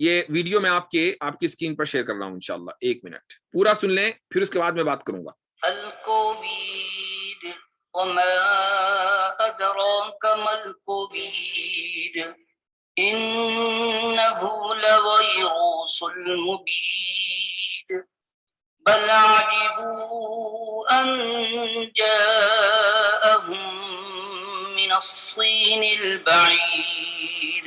یہ ویڈیو میں آپ کی اسکرین پر شیئر کر رہا ہوں انشاءاللہ. 1 منٹ پورا سن لیں، پھر اس کے بعد میں بات کروں گا. الکووید وما ادراک ما الکووید انه لویروس مبید بل عجبوا ان جاءهم من الصين البعيد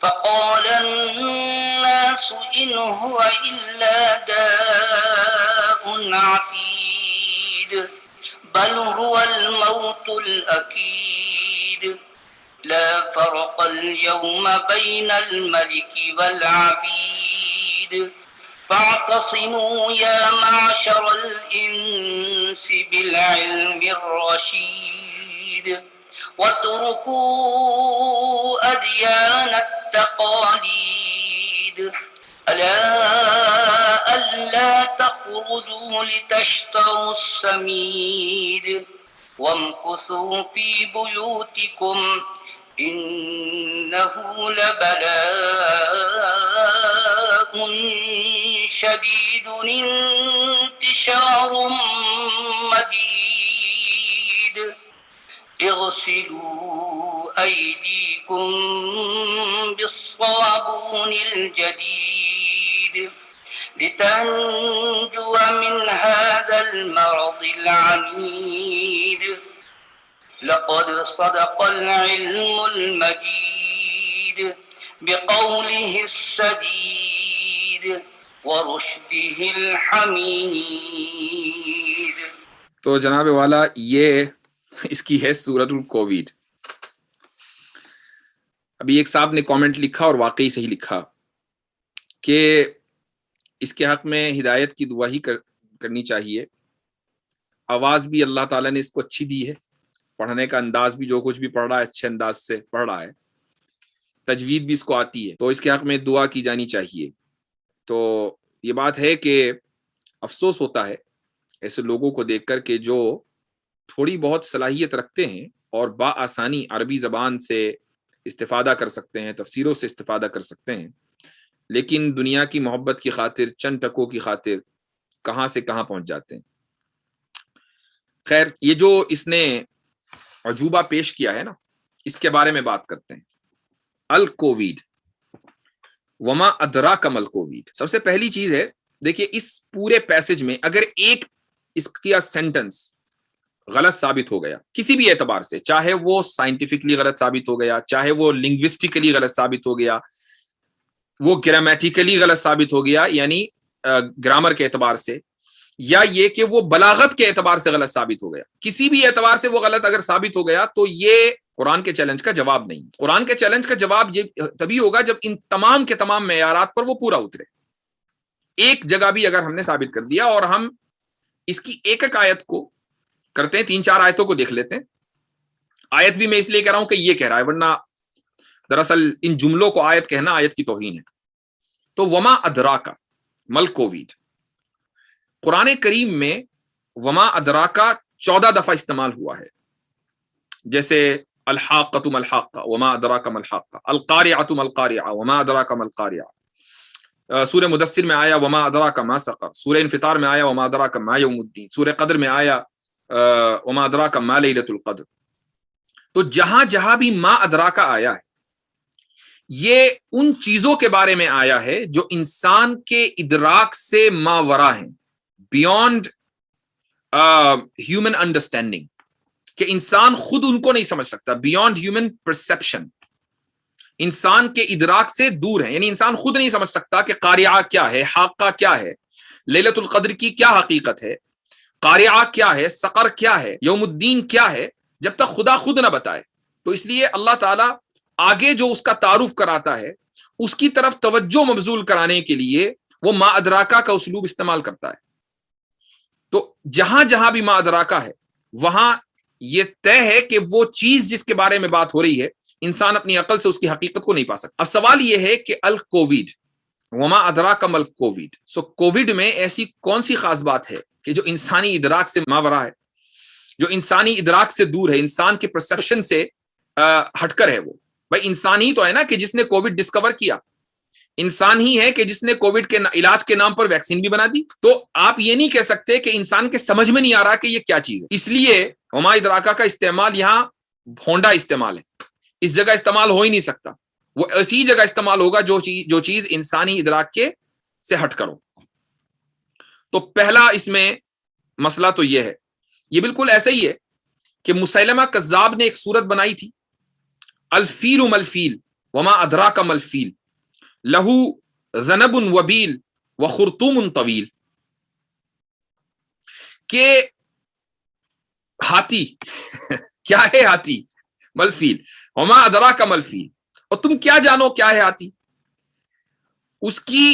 فقال الناس إن هو إلا داء عتيد بل هو الموت الأكيد لا فرق اليوم بين الملك والعبيد فاعتصموا يا معشر الإنس بالعلم الرشيد واتركوا أديان التقاليد ألا تخرجوا لتشتروا السميد وامكثوا في بيوتكم إنه لبلاء شديد انتشار مديد اغسلوا أيديكم بالصابون الجديد لتنجو من هذا المرض العنيد لقد صدق العلم المجيد بقوله السديد ورشده الحميد. تو جناب والا یہ اس کی ہے سورۃ الکووید. ابھی ایک صاحب نے کامنٹ لکھا اور واقعی صحیح لکھا کہ اس کے حق میں ہدایت کی دعا ہی کرنی چاہیے. آواز بھی اللہ تعالیٰ نے اس کو اچھی دی ہے، پڑھنے کا انداز بھی جو کچھ بھی پڑھ رہا ہے اچھے انداز سے پڑھ رہا ہے، تجوید بھی اس کو آتی ہے، تو اس کے حق میں دعا کی جانی چاہیے. تو یہ بات ہے کہ افسوس ہوتا ہے ایسے لوگوں کو دیکھ کر کہ جو تھوڑی بہت صلاحیت رکھتے ہیں اور بآسانی عربی زبان سے استفادہ کر سکتے ہیں، تفسیروں سے استفادہ کر سکتے ہیں، لیکن دنیا کی محبت کی خاطر، چند ٹکوں کی خاطر کہاں سے کہاں پہنچ جاتے ہیں. خیر، یہ جو اس نے عجوبہ پیش کیا ہے نا، اس کے بارے میں بات کرتے ہیں. الکووید وما ادراک ما الکووید. سب سے پہلی چیز ہے، دیکھیے اس پورے پیسج میں اگر ایک اس کا سینٹنس غلط ثابت ہو گیا کسی بھی اعتبار سے، چاہے وہ سائنٹیفکلی غلط ثابت ہو گیا، چاہے وہ لنگوسٹکلی غلط ثابت ہو گیا، وہ گرامیٹیکلی غلط ثابت ہو گیا یعنی گرامر کے اعتبار سے، یا یہ کہ وہ بلاغت کے اعتبار سے غلط ثابت ہو گیا، کسی بھی اعتبار سے وہ غلط اگر ثابت ہو گیا تو یہ قرآن کے چیلنج کا جواب نہیں. قرآن کے چیلنج کا جواب یہ تبھی ہوگا جب ان تمام کے تمام معیارات پر وہ پورا اترے. ایک جگہ بھی اگر ہم نے ثابت کر دیا، اور ہم اس کی ایک ایک آیت کو کرتے ہیں، 3-4 آیتوں کو دیکھ لیتے ہیں. آیت بھی میں اس لیے کہہ رہا ہوں کہ یہ کہہ رہا ہے، ورنہ دراصل ان جملوں کو آیت کہنا آیت کی توہین ہے. تو وما ادراکا مل کووید، قرآن کریم میں وما ادراکا 14 دفعہ استعمال ہوا ہے. جیسے الحاقۃ ما الحاقہ وما ادراک ما الحاقہ، القارعۃ ما القارعہ وما ادراک ما القارعہ. سورہ مدثر میں آیا وما ادراک ما سقر، سورہ انفطار میں آیا وما ادراک ما یوم الدین، سورہ قدر میں آیا وما ادراک ما لیلۃ القدر. تو جہاں جہاں بھی ما ادراکا آیا ہے، یہ ان چیزوں کے بارے میں آیا ہے جو انسان کے ادراک سے ماورا ہیں، بیونڈ ہیومن انڈرسٹینڈنگ، کہ انسان خود ان کو نہیں سمجھ سکتا، بیونڈ ہیومن پرسپشن، انسان کے ادراک سے دور ہیں. یعنی انسان خود نہیں سمجھ سکتا کہ قاریعہ کیا ہے، حاقہ کیا ہے، لیلۃ القدر کی کیا حقیقت ہے، قاریعہ کیا ہے، سقر کیا ہے، یوم الدین کیا ہے، جب تک خدا خود نہ بتائے. تو اس لیے اللہ تعالیٰ آگے جو اس کا تعارف کراتا ہے اس کی طرف توجہ مبذول کرانے کے لیے وہ ما ادراکا کا اسلوب استعمال کرتا ہے. تو جہاں جہاں بھی ما ادراکا ہے وہاں یہ طے ہے کہ وہ چیز جس کے بارے میں بات ہو رہی ہے انسان اپنی عقل سے اس کی حقیقت کو نہیں پا سکتا. اب سوال یہ ہے کہ الکووید وما ادراک ما الکووید، سو کووڈ میں ایسی کون سی خاص بات ہے کہ جو انسانی ادراک سے ماورا ہے، جو انسانی ادراک سے دور ہے، انسان کے پرسپشن سے ہٹ کر ہے. وہ بھائی انسان ہی تو ہے نا کہ جس نے کووڈ ڈسکور کیا، انسان ہی ہے کہ جس نے کووڈ کے علاج کے نام پر ویکسین بھی بنا دی. تو آپ یہ نہیں کہہ سکتے کہ انسان کے سمجھ میں نہیں آ رہا کہ یہ کیا چیز ہے. اس لیے وما ادراکا کا استعمال یہاں بھونڈا استعمال ہے. اس جگہ استعمال ہو ہی نہیں سکتا. وہ ایسی جگہ استعمال ہوگا جو چیز انسانی ادراک کے سے ہٹ کرو. تو پہلا اس میں مسئلہ تو یہ ہے. یہ بالکل ایسا ہی ہے کہ مسیلمہ کذاب نے ایک صورت بنائی تھی الفیل ملفیل وما ادراک ملفیل لہو ذنب وبیل وخرطوم طویل، کہ ہاتھی کیا ہے ہاتھی، ملفیل وما ادراک ملفیل، اور تم کیا جانو کیا ہے ہاتھی. اس کی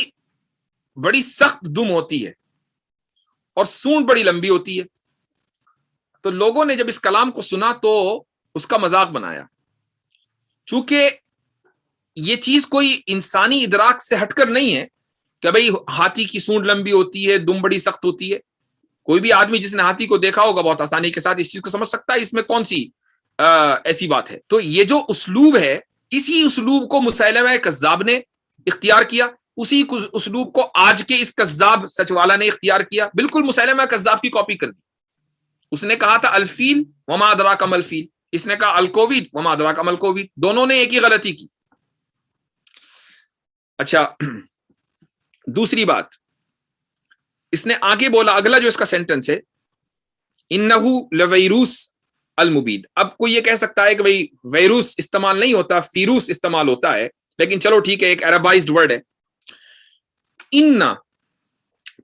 بڑی سخت دم ہوتی ہے اور سونڈ بڑی لمبی ہوتی ہے. تو لوگوں نے جب اس کلام کو سنا تو اس کا مذاق بنایا. چونکہ یہ چیز کوئی انسانی ادراک سے ہٹ کر نہیں ہے کہ بھئی ہاتھی کی سونڈ لمبی ہوتی ہے، دم بڑی سخت ہوتی ہے. کوئی بھی آدمی جس نے ہاتھی کو دیکھا ہوگا بہت آسانی کے ساتھ اس چیز کو سمجھ سکتا ہے اس میں کون سی ایسی بات ہے. تو یہ جو اسلوب ہے، اسی اسلوب کو مسیلمہ کذاب نے اختیار کیا، اسی اسلوب کو آج کے اس کذاب سچ والا نے اختیار کیا. بالکل مسیلمہ کذاب کی کاپی کر دی. اس نے کہا تھا الفیل وما ادراک ملفیل، اس نے کہا الکووڈ وما ادراک ملکووڈ. دونوں نے ایک ہی غلطی کی. اچھا، دوسری بات اس نے آگے بولا، اگلا جو اس کا سینٹنس ہے انہو لویروس المبید. اب کوئی یہ کہہ سکتا ہے کہ بھئی ویروس استعمال نہیں ہوتا، فیروس استعمال ہوتا ہے، لیکن چلو ٹھیک ہے، ایک عربائزڈ ورڈ ہے. ان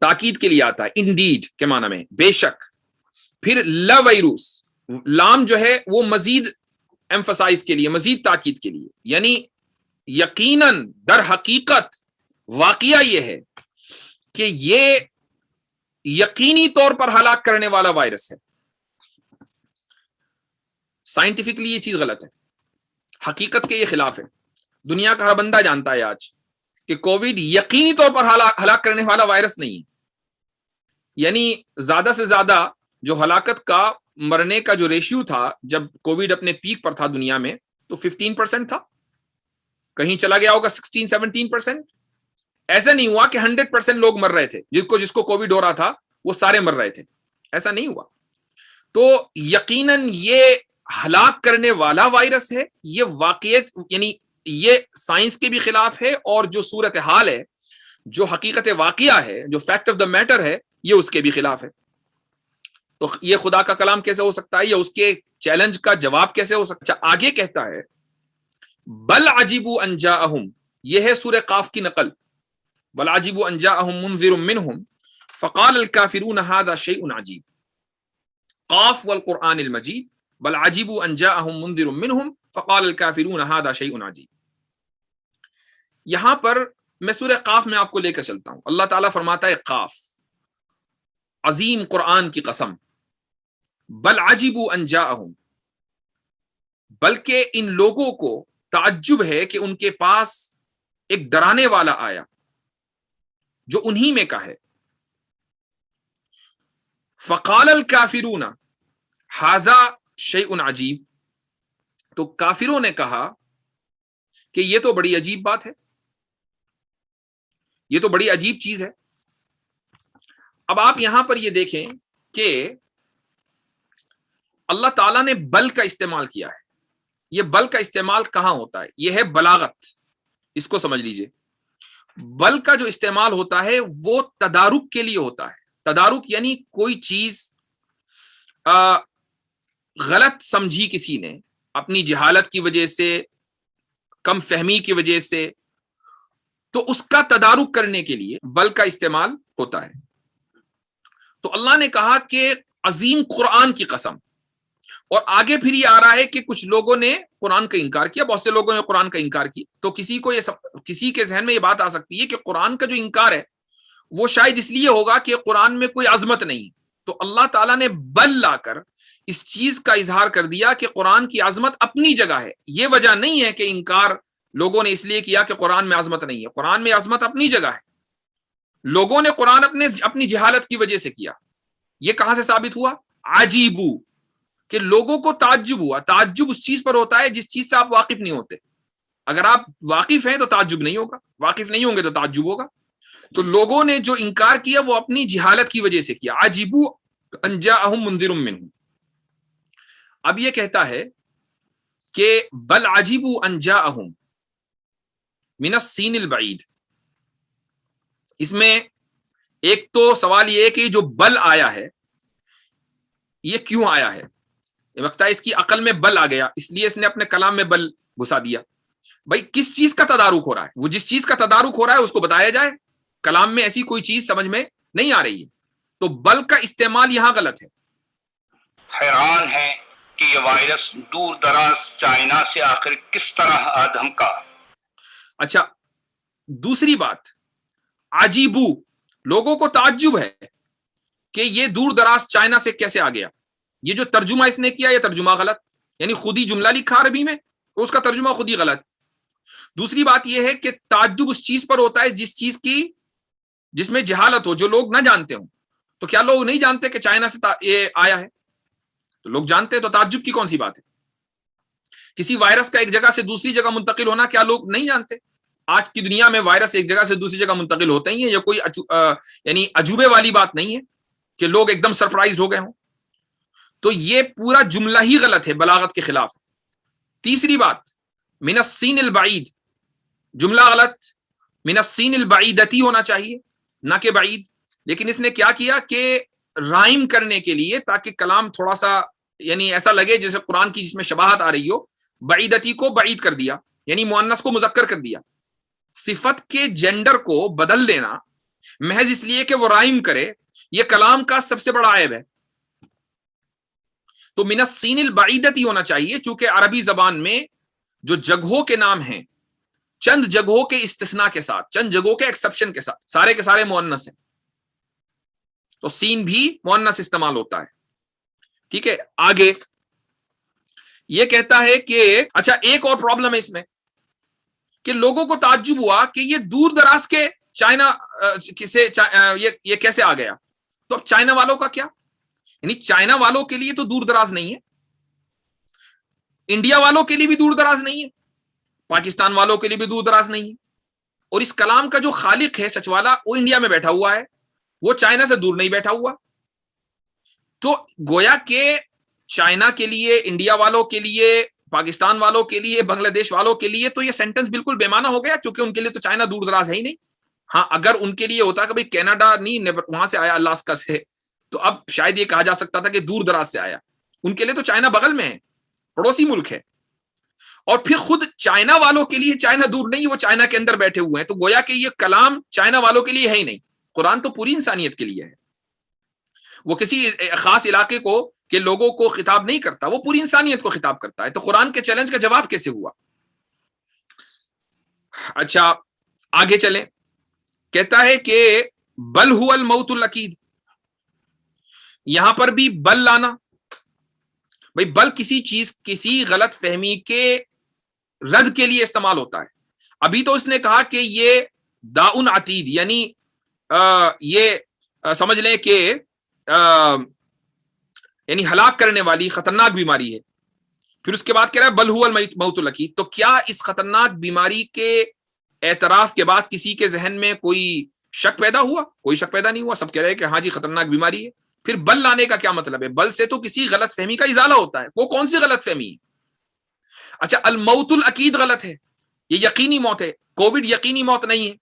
تاکید کے لیے آتا ہے، انڈیڈ کے معنی میں بے شک. پھر لویروس، لام جو ہے وہ مزید ایمفسائز کے لیے، مزید تاکید کے لیے، یعنی یقیناً در حقیقت واقعہ یہ ہے کہ یہ یقینی طور پر ہلاک کرنے والا وائرس ہے. سائنٹیفکلی یہ چیز غلط ہے، حقیقت کے یہ خلاف ہے. دنیا کا ہر بندہ جانتا ہے آج کہ کووڈ یقینی طور پر ہلاک کرنے والا وائرس نہیں ہے. یعنی زیادہ سے زیادہ جو ہلاکت کا، مرنے کا جو ریشیو تھا جب کووڈ اپنے پیک پر تھا دنیا میں، تو 15% تھا. کہیں چلا گیا ہوگا 16-17%. ایسا نہیں ہوا کہ 100% لوگ مر رہے تھے، جس کو کووڈ ہو رہا تھا وہ سارے مر رہے تھے، ایسا نہیں ہوا. تو یقیناً یہ ہلاک کرنے والا وائرس ہے. یہ واقعیت، یعنی یہ سائنس کے بھی خلاف ہے، اور جو صورتحال ہے، جو حقیقت واقعہ ہے، جو فیکٹ آف دا میٹر ہے، یہ اس کے بھی خلاف ہے. تو یہ خدا کا کلام کیسے ہو سکتا ہے، یا اس کے چیلنج کا جواب کیسے ہو سکتا ہے؟ آگے کہتا ہے بل عجیبوا ان جاءہم، یہ ہے سورہ قاف کی نقل. بل عجیبوا ان جاءہم منذر منہم فقال الکافرون ھذا شیء عجیب. قاف والقرآن المجید بل عجیبوا ان جاءہم منذر منہم فقال الکافرون ھذا شیء عجیب. یہاں پر میں سورہ قاف میں آپ کو لے کر چلتا ہوں. اللہ تعالیٰ فرماتا ہے قاف، عظیم قرآن کی قسم، بل عجیبوا ان جاءہم، بلکہ ان لوگوں کو تعجب ہے کہ ان کے پاس ایک ڈرانے والا آیا جو انہی میں کا ہے. فقال الکافرون ھذا شیء عجیب، تو کافروں نے کہا کہ یہ تو بڑی عجیب بات ہے، یہ تو بڑی عجیب چیز ہے. اب آپ یہاں پر یہ دیکھیں کہ اللہ تعالیٰ نے بل کا استعمال کیا ہے. یہ بل کا استعمال کہاں ہوتا ہے؟ یہ ہے بلاغت، اس کو سمجھ لیجئے. بل کا جو استعمال ہوتا ہے وہ تدارک کے لیے ہوتا ہے. تدارک یعنی کوئی چیز غلط سمجھی کسی نے اپنی جہالت کی وجہ سے، کم فہمی کی وجہ سے، تو اس کا تدارک کرنے کے لیے بل کا استعمال ہوتا ہے. تو اللہ نے کہا کہ عظیم قرآن کی قسم، اور آگے پھر یہ آ رہا ہے کہ کچھ لوگوں نے قرآن کا انکار کیا، بہت سے لوگوں نے قرآن کا انکار کیا. تو کسی کے ذہن میں یہ بات آ سکتی ہے کہ قرآن کا جو انکار ہے وہ شاید اس لیے ہوگا کہ قرآن میں کوئی عظمت نہیں. تو اللہ تعالیٰ نے بل لا کر اس چیز کا اظہار کر دیا کہ قرآن کی عظمت اپنی جگہ ہے. یہ وجہ نہیں ہے کہ انکار لوگوں نے اس لیے کیا کہ قرآن میں عظمت نہیں ہے. قرآن میں عظمت اپنی جگہ ہے. لوگوں نے قرآن اپنی جہالت کی وجہ سے کیا. یہ کہاں سے ثابت ہوا؟ عجیبو، کہ لوگوں کو تعجب ہوا. تعجب اس چیز پر ہوتا ہے جس چیز سے آپ واقف نہیں ہوتے. اگر آپ واقف ہیں تو تعجب نہیں ہوگا، واقف نہیں ہوں گے تو تعجب ہوگا. تو لوگوں نے جو انکار کیا وہ اپنی جہالت کی وجہ سے کیا. عجیبو ان جاءہم منذر منہم. اب یہ کہتا ہے کہ بل عجیبو ان جاءہم من السین البعید. اس میں ایک تو سوال یہ ہے کہ جو بل آیا ہے یہ کیوں آیا ہے؟ یہ وقت ہے اس کی عقل میں بل آ گیا، اس لیے اس نے اپنے کلام میں بل گھسا دیا. بھائی کس چیز کا تدارک ہو رہا ہے؟ وہ جس چیز کا تدارک ہو رہا ہے اس کو بتایا جائے. کلام میں ایسی کوئی چیز سمجھ میں نہیں آ رہی ہے تو بل کا استعمال یہاں غلط ہے. حیران ہے کہ یہ وائرس دور دراز چائنا سے آخر کس طرح آدم کا. اچھا دوسری بات، عجیبو، لوگوں کو تعجب ہے کہ یہ دور دراز چائنا سے کیسے آ گیا. یہ جو ترجمہ اس نے کیا یہ ترجمہ غلط، یعنی خود ہی جملہ لکھا عربی میں تو اس کا ترجمہ خود ہی غلط. دوسری بات یہ ہے کہ تعجب اس چیز پر ہوتا ہے جس میں جہالت ہو، جو لوگ نہ جانتے ہوں. تو کیا لوگ نہیں جانتے کہ چائنا سے یہ آیا ہے؟ تو لوگ جانتے ہیں تو تعجب کی کون سی بات ہے؟ کسی وائرس کا ایک جگہ سے دوسری جگہ منتقل ہونا کیا لوگ نہیں جانتے؟ آج کی دنیا میں وائرس ایک جگہ سے دوسری جگہ منتقل ہوتے ہی ہیں، یہ کوئی یعنی عجوبے والی بات نہیں ہے کہ لوگ ایک دم سرپرائز ہو گئے ہوں. تو یہ پورا جملہ ہی غلط ہے، بلاغت کے خلاف. تیسری بات، من السین البعید، جملہ غلط، من السین البعیدتی ہونا چاہیے نہ کہ بعید. لیکن اس نے کیا کیا کہ رائم کرنے کے لیے تاکہ کلام تھوڑا سا یعنی ایسا لگے جیسے قرآن کی جس میں شباہت آ رہی ہو، بعیدتی کو بعید کر دیا، یعنی مؤنث کو مذکر کر دیا. صفت کے جینڈر کو بدل دینا محض اس لیے کہ وہ رائم کرے، یہ کلام کا سب سے بڑا عیب ہے. تو من السین البعیدتی ہونا چاہیے، چونکہ عربی زبان میں جو جگہوں کے نام ہیں چند جگہوں کے استثناء کے ساتھ، چند جگہوں کے ایکسپشن کے ساتھ، سارے کے سارے مؤنث ہیں، تو سین بھی مؤنث استعمال ہوتا ہے. ٹھیک ہے. آگے یہ کہتا ہے کہ اچھا ایک اور پرابلم ہے اس میں کہ لوگوں کو تعجب ہوا کہ یہ دور دراز کے چائنا سے یہ کیسے آ گیا. تو اب چائنا والوں کا کیا؟ یعنی چائنا والوں کے لیے تو دور دراز نہیں ہے، انڈیا والوں کے لیے بھی دور دراز نہیں ہے، پاکستان والوں کے لیے بھی دور دراز نہیں ہے. اور اس کلام کا جو خالق ہے سچ والا وہ انڈیا میں بیٹھا ہوا ہے، وہ چائنا سے دور نہیں بیٹھا ہوا. تو گویا کہ چائنا کے لیے، انڈیا والوں کے لیے، پاکستان والوں کے لیے، بنگلہ دیش والوں کے لیے تو یہ سینٹنس بالکل بے معنی ہو گیا، کیونکہ ان کے لیے تو چائنا دور دراز ہے ہی نہیں. ہاں اگر ان کے لیے ہوتا کہ بھئی کینیڈا نہیں وہاں سے آیا الاسکا سے، تو اب شاید یہ کہا جا سکتا تھا کہ دور دراز سے آیا. ان کے لیے تو چائنا بغل میں ہے، پڑوسی ملک ہے. اور پھر خود چائنا والوں کے لیے چائنا دور نہیں، وہ چائنا کے اندر بیٹھے ہوئے ہیں. تو گویا کہ یہ کلام چائنا والوں کے لیے ہے ہی نہیں. قرآن تو پوری انسانیت کے لیے ہے، وہ کسی خاص علاقے کو کہ لوگوں کو خطاب نہیں کرتا، وہ پوری انسانیت کو خطاب کرتا ہے. تو قرآن کے چیلنج کا جواب کیسے ہوا؟ اچھا آگے چلیں. کہتا ہے کہ بل هو الموت الاکید. یہاں پر بھی بل لانا، بھائی بل کسی چیز، کسی غلط فہمی کے رد کے لیے استعمال ہوتا ہے. ابھی تو اس نے کہا کہ یہ داؤن عتید، یعنی یہ سمجھ لیں کہ یعنی ہلاک کرنے والی خطرناک بیماری ہے. پھر اس کے بعد کہہ رہا ہے بل هو الموت الاکید. تو کیا اس خطرناک بیماری کے اعتراف کے بعد کسی کے ذہن میں کوئی شک پیدا ہوا؟ کوئی شک پیدا نہیں ہوا، سب کہہ رہے ہیں کہ ہاں جی خطرناک بیماری ہے. پھر بل لانے کا کیا مطلب ہے؟ بل سے تو کسی غلط فہمی کا ازالہ ہوتا ہے. وہ کون سی غلط فہمی ہے؟ اچھا الموت الاکید غلط ہے، یہ یقینی موت ہے، کووڈ یقینی موت نہیں ہے.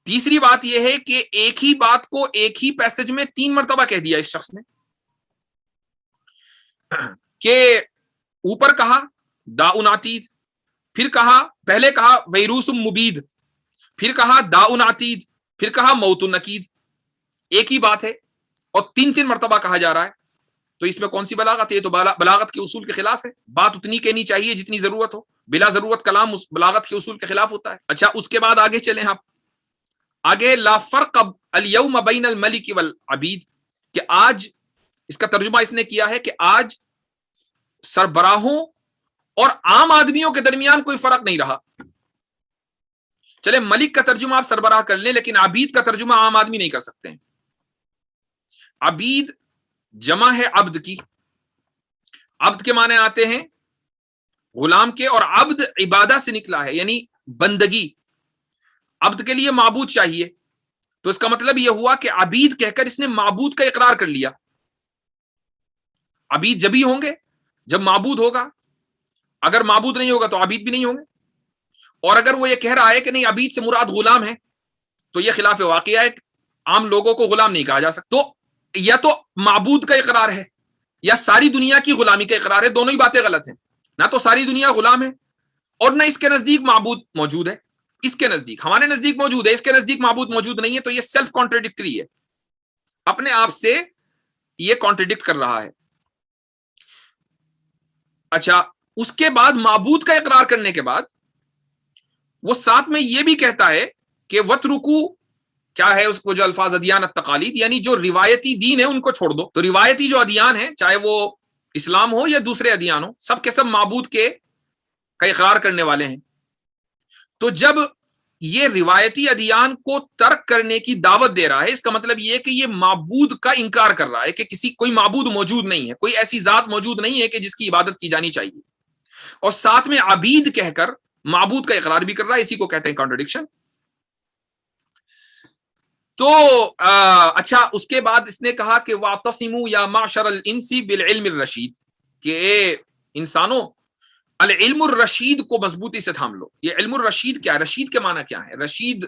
تیسری بات یہ ہے کہ ایک ہی بات کو ایک ہی پیسج میں 3 مرتبہ کہہ دیا اس شخص نے، کہ اوپر کہا داؤن عتید، پھر کہا پہلے کہا ویروس مبید، پھر کہا داؤن عتید، پھر کہا موت نکید. ایک ہی بات ہے اور 3 مرتبہ کہا جا رہا ہے. تو اس میں کون سی بلاغت ہے؟ تو بلاغت کے اصول کے خلاف ہے. بات اتنی کہنی چاہیے جتنی ضرورت ہو، بلا ضرورت کلام اس بلاغت کے اصول کے خلاف ہوتا ہے. اچھا اس کے بعد آگے چلیں آپ. آگے لا فرق الیوم بین الملک والعبید، کہ آج اس کا ترجمہ اس نے کیا ہے کہ آج سربراہوں اور عام آدمیوں کے درمیان کوئی فرق نہیں رہا. چلے ملک کا ترجمہ آپ سربراہ کر لیں، لیکن عبید کا ترجمہ عام آدمی نہیں کر سکتے ہیں. عبید جمع ہے عبد کی. عبد کے معنی آتے ہیں غلام کے، اور عبد عبادہ سے نکلا ہے یعنی بندگی. عبد کے لیے معبود چاہیے، تو اس کا مطلب یہ ہوا کہ عبید کہہ کر اس نے معبود کا اقرار کر لیا. عبید جب ہی ہوں گے جب معبود ہوگا، اگر معبود نہیں ہوگا تو عبید بھی نہیں ہوں گے. اور اگر وہ یہ کہہ رہا ہے کہ نہیں عبید سے مراد غلام ہے، تو یہ خلاف واقعہ ہے. عام لوگوں کو غلام نہیں کہا جا سکتا. تو یا تو معبود کا اقرار ہے یا ساری دنیا کی غلامی کا اقرار ہے. دونوں ہی باتیں غلط ہیں. نہ تو ساری دنیا غلام ہے اور نہ اس کے نزدیک معبود موجود ہے. اس کے نزدیک، ہمارے نزدیک موجود ہے، اس کے نزدیک معبود موجود نہیں ہے. تو یہ سیلف کانٹرڈکٹری ہے، اپنے آپ سے یہ کانٹرڈکٹ کر رہا ہے. اچھا، اس کے بعد معبود کا اقرار کرنے کے بعد وہ ساتھ میں یہ بھی کہتا ہے کہ وَتْرُكُوا، کیا ہے اس کو جو الفاظ ادیان التقالید، یعنی جو روایتی دین ہے ان کو چھوڑ دو. تو روایتی جو ادیان ہیں، چاہے وہ اسلام ہو یا دوسرے ادیان ہو، سب کے سب معبود کے کا اقرار کرنے والے ہیں. تو جب یہ روایتی ادیان کو ترک کرنے کی دعوت دے رہا ہے، اس کا مطلب یہ ہے کہ یہ معبود کا انکار کر رہا ہے کہ کوئی معبود موجود نہیں ہے، کوئی ایسی ذات موجود نہیں ہے کہ جس کی عبادت کی جانی چاہیے. اور ساتھ میں عبید کہہ کر معبود کا اقرار بھی کر رہا ہے. اسی کو کہتے ہیں کانٹرڈکشن. تو اچھا، اس کے بعد اس نے کہا کہ وَاعْتَصِمُوا يَا مَعْشَرَ الْإِنسِ بِالْعِلْمِ الرَّشِيدِ، کہ اے انسانوں العلم الرشید کو مضبوطی سے تھام لو. یہ علم الرشید کیا ہے؟ رشید کے معنی کیا ہے؟ رشید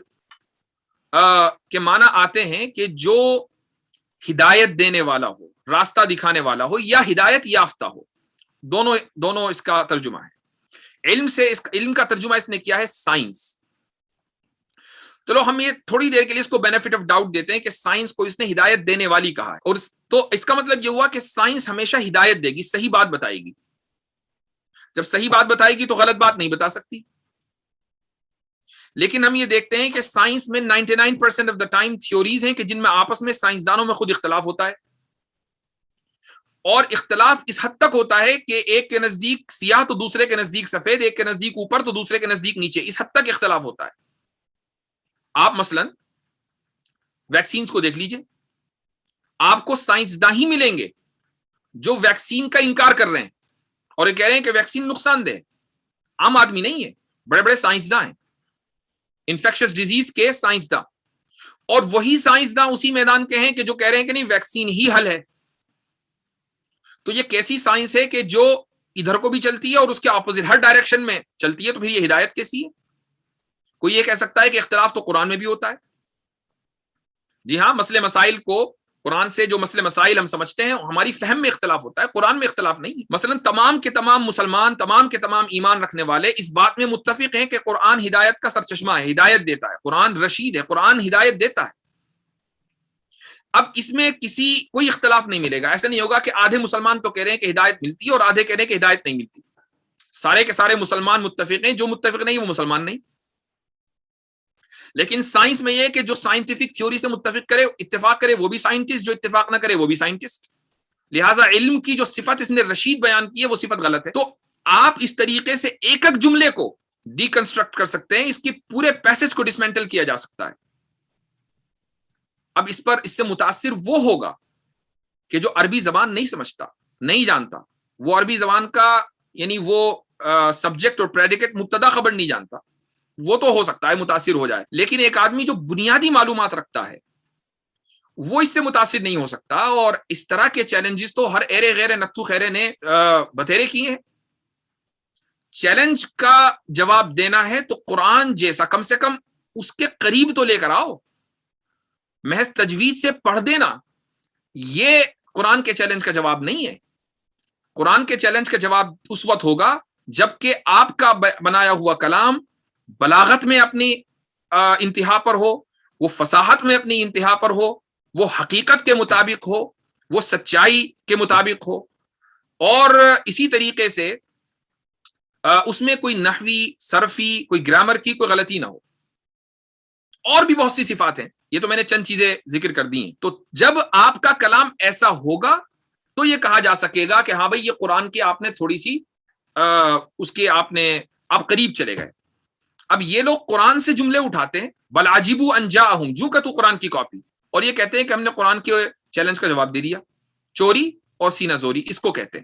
کے معنی آتے ہیں کہ جو ہدایت دینے والا ہو، راستہ دکھانے والا ہو، یا ہدایت یافتہ ہو. دونوں اس کا ترجمہ ہے. علم کا ترجمہ اس نے کیا ہے سائنس. چلو ہم یہ تھوڑی دیر کے لیے اس کو بینیفٹ آف ڈاؤٹ دیتے ہیں کہ سائنس کو اس نے ہدایت دینے والی کہا ہے. اور تو اس کا مطلب یہ ہوا کہ سائنس ہمیشہ ہدایت دے گی، صحیح بات بتائے گی. جب صحیح بات بتائے گی تو غلط بات نہیں بتا سکتی. لیکن ہم یہ دیکھتے ہیں کہ سائنس میں 99% آف دا ٹائم تھیوریز ہیں کہ جن میں آپس میں سائنسدانوں میں خود اختلاف ہوتا ہے. اور اختلاف اس حد تک ہوتا ہے کہ ایک کے نزدیک سیاہ تو دوسرے کے نزدیک سفید، ایک کے نزدیک اوپر تو دوسرے کے نزدیک نیچے. اس حد تک اختلاف ہوتا ہے. آپ مثلا ویکسینز کو دیکھ لیجئے، آپ کو سائنسداں ہی ملیں گے جو ویکسین کا انکار کر رہے ہیں اور یہ کہہ رہے ہیں کہ ویکسین نقصان دہ. عام آدمی نہیں ہے، بڑے بڑے سائنسداں ہیں، انفیکشس ڈیزیز کے سائنسداں. اور وہی سائنسداں اسی میدان کے ہیں کہ جو کہہ رہے ہیں کہ نہیں ویکسین ہی حل ہے. تو یہ کیسی سائنس ہے کہ جو ادھر کو بھی چلتی ہے اور اس کے اپوزٹ ہر ڈائریکشن میں چلتی ہے؟ تو پھر یہ ہدایت کیسی ہے؟ کوئی یہ کہہ سکتا ہے کہ اختلاف تو قرآن میں بھی ہوتا ہے. جی ہاں، مسئلے مسائل کو قرآن سے جو مسئلے مسائل ہم سمجھتے ہیں ہماری فہم میں اختلاف ہوتا ہے، قرآن میں اختلاف نہیں. مثلا تمام کے تمام مسلمان، تمام کے تمام ایمان رکھنے والے اس بات میں متفق ہیں کہ قرآن ہدایت کا سرچشمہ ہے، ہدایت دیتا ہے. قرآن رشید ہے، قرآن ہدایت دیتا ہے. اب اس میں کوئی اختلاف نہیں ملے گا. ایسا نہیں ہوگا کہ آدھے مسلمان تو کہہ رہے ہیں کہ ہدایت ملتی ہے اور آدھے کہہ رہے ہیں کہ ہدایت نہیں ملتی. سارے کے سارے مسلمان متفق ہیں، جو متفق نہیں وہ مسلمان نہیں. لیکن سائنس میں یہ کہ جو سائنٹیفک تھیوری سے متفق کرے، اتفاق کرے، وہ بھی سائنٹسٹ، جو اتفاق نہ کرے وہ بھی سائنٹسٹ. لہٰذا علم کی جو صفت اس نے رشید بیان کی ہے وہ صفت غلط ہے. تو آپ اس طریقے سے ایک ایک جملے کو ڈی کنسٹرکٹ کر سکتے ہیں، اس کی پورے پیسج کو ڈسمینٹل کیا جا سکتا ہے. اب اس سے متاثر وہ ہوگا کہ جو عربی زبان نہیں سمجھتا، نہیں جانتا، وہ عربی زبان کا یعنی وہ سبجیکٹ اور پریڈیکیٹ مبتدا خبر نہیں جانتا، وہ تو ہو سکتا ہے متاثر ہو جائے. لیکن ایک آدمی جو بنیادی معلومات رکھتا ہے وہ اس سے متاثر نہیں ہو سکتا. اور اس طرح کے چیلنجز تو ہر ایرے غیر نتھو خیرے نے بتھیرے کیے ہیں. چیلنج کا جواب دینا ہے تو قرآن جیسا کم سے کم اس کے قریب تو لے کر آؤ. محض تجوید سے پڑھ دینا یہ قرآن کے چیلنج کا جواب نہیں ہے. قرآن کے چیلنج کا جواب اس وقت ہوگا جبکہ آپ کا بنایا ہوا کلام بلاغت میں اپنی انتہا پر ہو، وہ فصاحت میں اپنی انتہا پر ہو، وہ حقیقت کے مطابق ہو، وہ سچائی کے مطابق ہو، اور اسی طریقے سے اس میں کوئی نحوی، صرفی، کوئی گرامر کی کوئی غلطی نہ ہو. اور بھی بہت سی صفات ہیں، یہ تو میں نے چند چیزیں ذکر کر دی ہیں. تو جب آپ کا کلام ایسا ہوگا تو یہ کہا جا سکے گا کہ ہاں بھائی یہ قرآن کی آپ نے تھوڑی سی اس کے آپ قریب چلے گئے. اب یہ لوگ قرآن سے جملے اٹھاتے ہیں، بل عجیبوا ان جاءہم، جو کہ تو قرآن کی کاپی، اور یہ کہتے ہیں کہ ہم نے قرآن کے چیلنج کا جواب دے دیا. چوری اور سینہ زوری اس کو کہتے ہیں.